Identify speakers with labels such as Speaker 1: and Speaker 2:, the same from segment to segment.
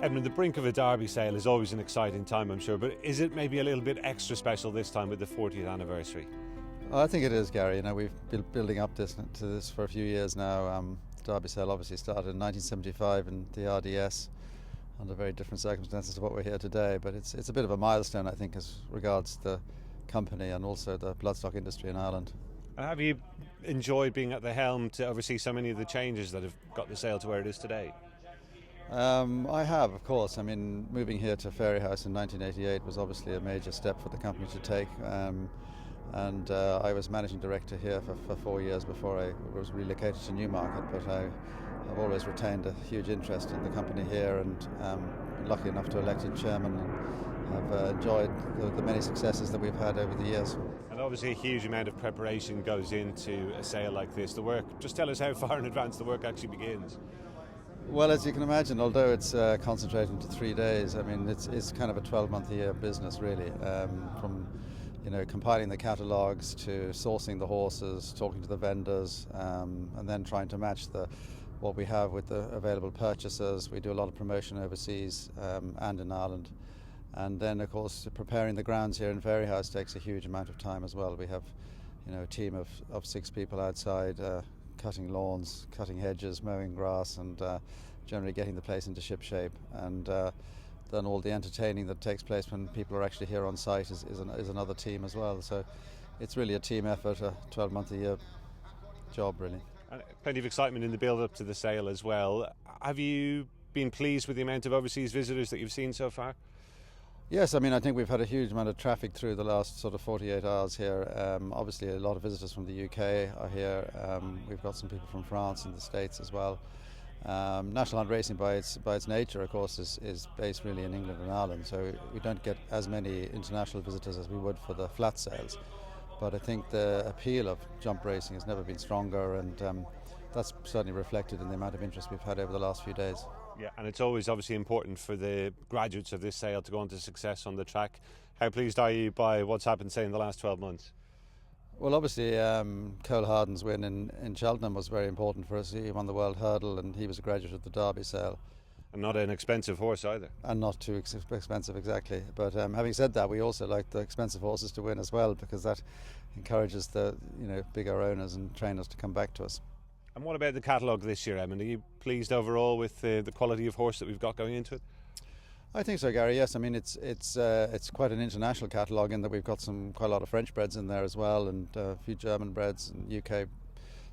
Speaker 1: Edmund, the brink of a Derby sale is always an exciting time, I'm sure, but is it maybe a little bit extra special this time with the 40th anniversary?
Speaker 2: I think it is, Gary. We've been building up to this for a few years now. The Derby sale obviously started in 1975 in the RDS under very different circumstances to what we're here today, but it's a bit of a milestone, I think, as regards the company and also the bloodstock industry in Ireland.
Speaker 1: And have you enjoyed being at the helm to oversee so many of the changes that have got the sale to where it is today?
Speaker 2: I have, of course. Moving here to Fairyhouse in 1988 was obviously a major step for the company to take. And I was managing director here for 4 years before I was relocated to Newmarket, but I've always retained a huge interest in the company here, and been lucky enough to elected chairman and have enjoyed the many successes that we've had over the years.
Speaker 1: And obviously a huge amount of preparation goes into a sale like this. The work, just tell us how far in advance the work actually begins.
Speaker 2: Well, as you can imagine, although it's concentrated into 3 days, it's kind of a 12-month-a-year business, really, from compiling the catalogues to sourcing the horses, talking to the vendors, and then trying to match what we have with the available purchasers. We do a lot of promotion overseas and in Ireland. And then, of course, preparing the grounds here in Fairyhouse takes a huge amount of time as well. We have a team of 6 people outside, cutting lawns, cutting hedges, mowing grass, and generally getting the place into ship shape. And then all the entertaining that takes place when people are actually here on site is another team as well. So it's really a team effort, a 12-month-a-year job, really.
Speaker 1: And plenty of excitement in the build-up to the sale as well. Have you been pleased with the amount of overseas visitors that you've seen so far?
Speaker 2: Yes, I think we've had a huge amount of traffic through the last sort of 48 hours here. Obviously a lot of visitors from the UK are here. We've got some people from France and the States as well. National Hunt Racing by its nature, of course, is based really in England and Ireland, so we don't get as many international visitors as we would for the flat sales. But I think the appeal of jump racing has never been stronger, and that's certainly reflected in the amount of interest we've had over the last few days.
Speaker 1: Yeah, and it's always obviously important for the graduates of this sale to go on to success on the track. How pleased are you by what's happened, say, in the last 12 months?
Speaker 2: Well, obviously, Cole Harden's win in Cheltenham was very important for us. He won the World Hurdle, and he was a graduate of the Derby sale.
Speaker 1: And not an expensive horse either.
Speaker 2: And not too expensive, exactly. But having said that, we also like the expensive horses to win as well, because that encourages the bigger owners and trainers to come back to us.
Speaker 1: And what about the catalogue this year, Edmund? Are you pleased overall with the quality of horse that we've got going into it?
Speaker 2: I think so, Gary. Yes, it's quite an international catalogue in that we've got quite a lot of French breds in there as well, and a few German breds and UK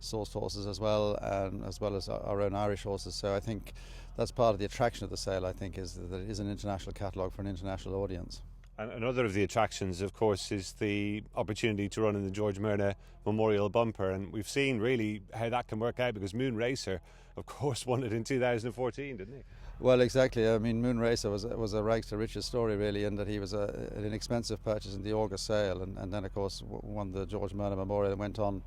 Speaker 2: sourced horses as well as our own Irish horses. So I think that's part of the attraction of the sale. I think is that it is an international catalogue for an international audience.
Speaker 1: And another of the attractions, of course, is the opportunity to run in the George Myrna Memorial Bumper, and we've seen really how that can work out, because Moon Racer, of course, won it in 2014, didn't he?
Speaker 2: Well, exactly. Moon Racer was a rags to riches story, really, in that he was an inexpensive purchase in the August sale, and then, of course, won the George Myrna Memorial and went on,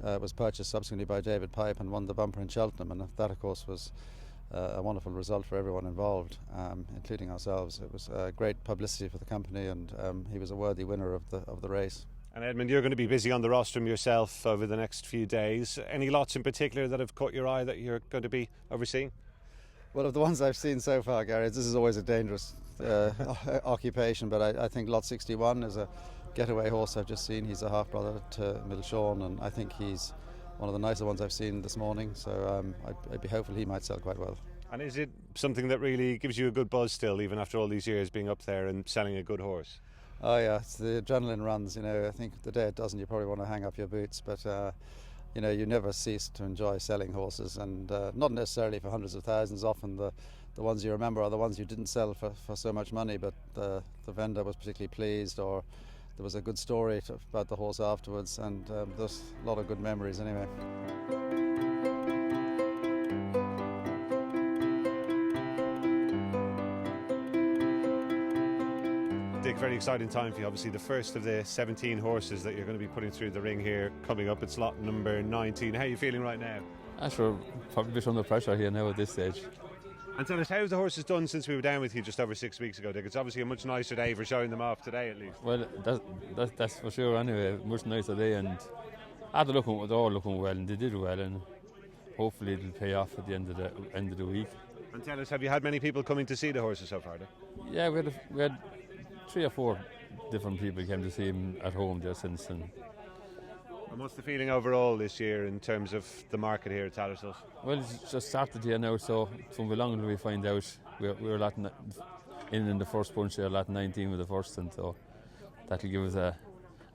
Speaker 2: was purchased subsequently by David Pipe and won the bumper in Cheltenham, and that, of course, was a wonderful result for everyone involved, including ourselves. It was great publicity for the company, and he was a worthy winner of the race.
Speaker 1: And Edmund, you're going to be busy on the rostrum yourself over the next few days. Any lots in particular that have caught your eye that you're going to be overseeing?
Speaker 2: Well, of the ones I've seen so far, Gary, this is always a dangerous occupation, but I think Lot 61 is a getaway horse I've just seen. He's a half-brother to Middle Sean, and I think he's one of the nicer ones I've seen this morning, so I'd be hopeful he might sell quite well.
Speaker 1: And is it something that really gives you a good buzz still, even after all these years being up there and selling a good horse?
Speaker 2: Oh yeah, it's the adrenaline runs. I think the day it doesn't, you probably want to hang up your boots, but you never cease to enjoy selling horses, and not necessarily for hundreds of thousands. Often the ones you remember are the ones you didn't sell for so much money, but the vendor was particularly pleased, or there was a good story about the horse afterwards, and there's a lot of good memories anyway.
Speaker 1: Dick, very exciting time for you. Obviously the first of the 17 horses that you're going to be putting through the ring here coming up. It's lot number 19. How are you feeling right now?
Speaker 3: Sure, probably a bit under pressure here now at this stage.
Speaker 1: And tell us, how's the horses done since we were down with you just over 6 weeks ago, Dick? It's obviously a much nicer day for showing them off today, at least.
Speaker 3: Well, that's for sure anyway. Much nicer day, and they're all looking well, and they did well, and hopefully it'll pay off at the end of the week.
Speaker 1: And tell us, have you had many people coming to see the horses so far?
Speaker 3: Yeah, we had 3 or 4 different people came to see him at home just since. And
Speaker 1: what's the feeling overall this year in terms of the market here at Tattersalls?
Speaker 3: well, it's just started here now, so from long until we find out. We're a lot in the first bunch there, a lot 19 with the first, and so that'll give us a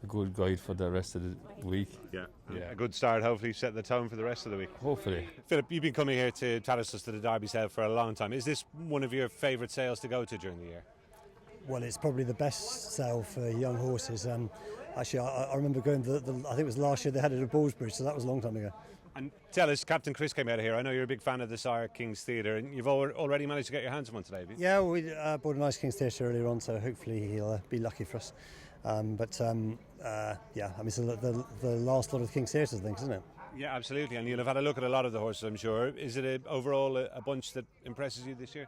Speaker 3: good guide for the rest of the week.
Speaker 1: Yeah. A good start, hopefully set the tone for the rest of the week.
Speaker 3: Hopefully.
Speaker 1: Philip, you've been coming here to Tattersalls to the Derby sale for a long time. Is this one of your favourite sales to go to during the year?
Speaker 4: Well, it's probably the best sale for young horses. Actually, I remember going I think it was last year they had it at Ballsbridge, so that was a long time ago.
Speaker 1: And tell us, Captain Chris came out of here. I know you're a big fan of the Sire King's Theatre, and you've already managed to get your hands on one today, have you?
Speaker 4: Yeah, we bought a nice King's Theatre earlier on, so hopefully he'll be lucky for us. Yeah, I mean, it's the last lot of the King's Theatres, I think, isn't it?
Speaker 1: Yeah, absolutely. And you'll have had a look at a lot of the horses, I'm sure. Is it overall a bunch that impresses you this year?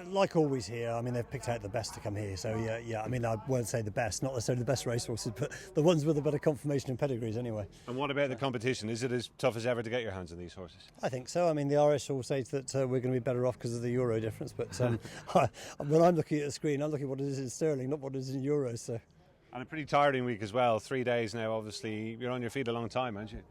Speaker 4: Like always here, I mean, they've picked out the best to come here. So, yeah, I mean, I won't say the best, not necessarily the best racehorses, but the ones with a better conformation and pedigrees anyway.
Speaker 1: And what about the competition? Is it as tough as ever to get your hands on these horses?
Speaker 4: I think so. I mean, the RS will say that we're going to be better off because of the euro difference. But when I'm looking at the screen, I'm looking at what it is in sterling, not what it is in euros. So.
Speaker 1: And a pretty tiring week as well. 3 days now, obviously. You're on your feet a long time, aren't you?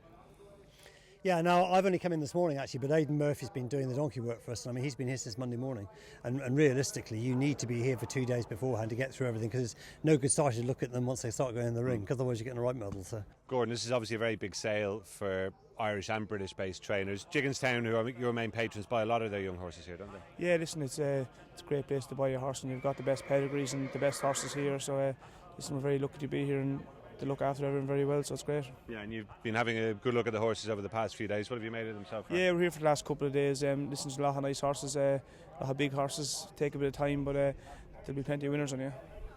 Speaker 4: Yeah, no, I've only come in this morning actually, but Aidan Murphy's been doing the donkey work for us. I mean, he's been here since Monday morning, and realistically, you need to be here for 2 days beforehand to get through everything, because it's no good starting to look at them once they start going in the ring, because otherwise you're getting the right model. So,
Speaker 1: Gordon, this is obviously a very big sale for Irish and British-based trainers. Jigginstown, who are your main patrons, buy a lot of their young horses here, don't they?
Speaker 5: Yeah, listen, it's a great place to buy a horse, and you've got the best pedigrees and the best horses here. So, listen, we're very lucky to be here and to look after everyone very well, so it's great.
Speaker 1: Yeah, and you've been having a good look at the horses over the past few days. What have you made of them so far?
Speaker 5: Yeah, we're here for the last couple of days. Listen, there's a lot of nice horses, a lot of big horses, take a bit of time, but there'll be plenty of winners on you.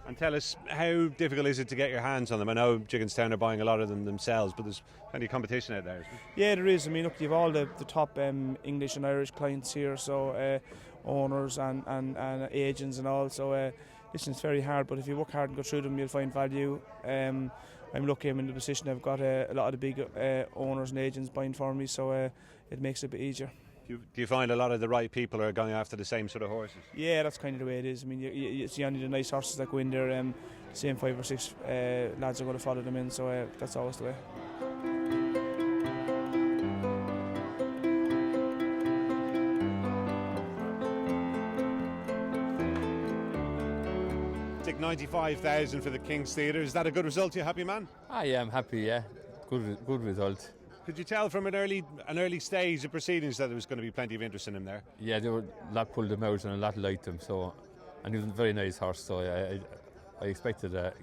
Speaker 1: And tell us, how difficult is it to get your hands on them? I know Jigginstown are buying a lot of them themselves, but there's plenty of competition out there, isn't there?
Speaker 5: Yeah, there is. I mean, look, you've all the top English and Irish clients here, so owners and agents and all, so listen, it's very hard, but if you work hard and go through them, you'll find value. I'm lucky I'm in the position I've got a lot of the big owners and agents buying for me, so it makes it a bit easier.
Speaker 1: Do you find a lot of the right people are going after the same sort of horses?
Speaker 5: Yeah, that's kind of the way it is. I mean, it's only the nice horses that go in there. Same 5 or 6 lads are going to follow them in, so that's always the way.
Speaker 1: Take 95,000 for the King's Theatre. Is that a good result? You happy, man?
Speaker 3: I am happy, yeah. Good result.
Speaker 1: Could you tell from an early stage of proceedings that there was going to be plenty of interest in him there?
Speaker 3: Yeah, they were a lot pulled them out and a lot liked him. So, and he was a very nice horse. So I expected to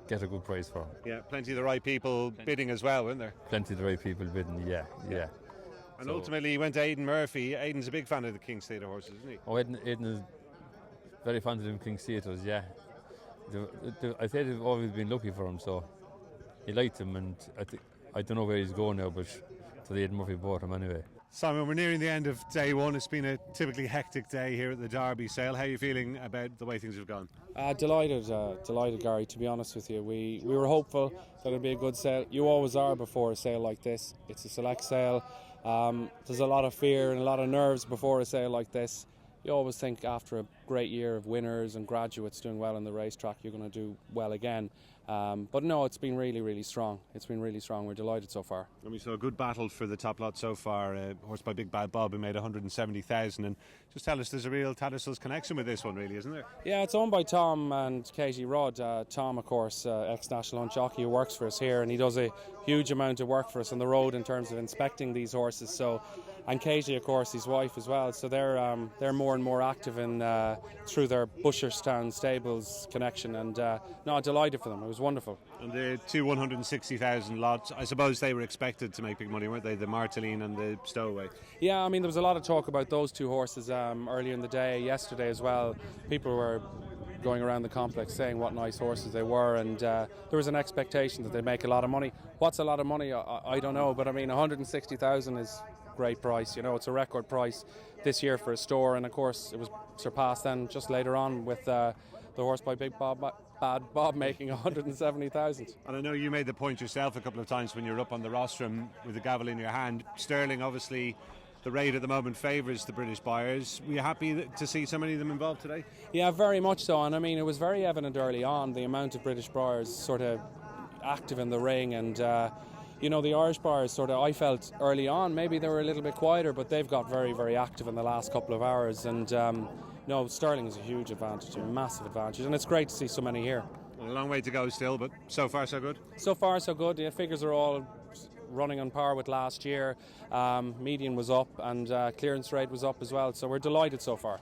Speaker 3: get a good price for him.
Speaker 1: Yeah, plenty of the right people bidding as well, weren't there?
Speaker 3: Plenty of the right people bidding. Yeah.
Speaker 1: And ultimately, he went to Aidan Murphy. Aidan's a big fan of the King's Theatre horses, isn't he?
Speaker 3: Oh, Aidan is very fond of them King's Theatres. Yeah. I said they've always been lucky for him, so he liked him, and I don't know where he's going now, but so the Aidan Murphy bought him anyway.
Speaker 1: Simon, we're nearing the end of day one. It's been a typically hectic day here at the Derby sale. How are you feeling about the way things have gone?
Speaker 6: Delighted, Gary, to be honest with you. We were hopeful that it'd be a good sale. You always are before a sale like this. It's a select sale. There's a lot of fear and a lot of nerves before a sale like this. You always think after a great year of winners and graduates doing well on the racetrack, you're going to do well again. But no, it's been really, really strong. It's been really strong. We're delighted so far.
Speaker 1: And we saw a good battle for the top lot so far. Horse by Big Bad Bob, who made 170,000. And just tell us, there's a real Tattersalls connection with this one, really, isn't there?
Speaker 6: Yeah, it's owned by Tom and Katie Rudd. Tom, of course, ex-national hunt jockey who works for us here, and he does a huge amount of work for us on the road in terms of inspecting these horses. So, and Katie, of course, his wife as well. So they're more and more active in through their Busherstown Stables connection. And no, delighted for them. It was wonderful.
Speaker 1: And the two 160,000 lots, I suppose they were expected to make big money, weren't they? The Marteline and the Stowaway.
Speaker 6: Yeah, I mean, there was a lot of talk about those two horses earlier in the day, yesterday as well. People were going around the complex saying what nice horses they were, and there was an expectation that they'd make a lot of money. What's a lot of money? I don't know, but I mean, 160,000 is a great price. You know, it's a record price this year for a store, and of course it was surpassed then just later on with the horse by Big Bad Bob making 170,000.
Speaker 1: And I know you made the point yourself a couple of times when you were up on the rostrum with the gavel in your hand. Sterling obviously the rate at the moment favours the British buyers. Were you happy to see so many of them involved today?
Speaker 6: Yeah, very much so. And I mean, it was very evident early on the amount of British buyers sort of active in the ring, and you know, the Irish buyers sort of, I felt early on maybe they were a little bit quieter, but they've got very, very active in the last couple of hours. And no, sterling is a huge advantage, a massive advantage, and it's great to see so many here.
Speaker 1: Well, a long way to go still, but so far so good.
Speaker 6: So far so good. The figures are all running on par with last year. Median was up, and clearance rate was up as well, so we're delighted so far.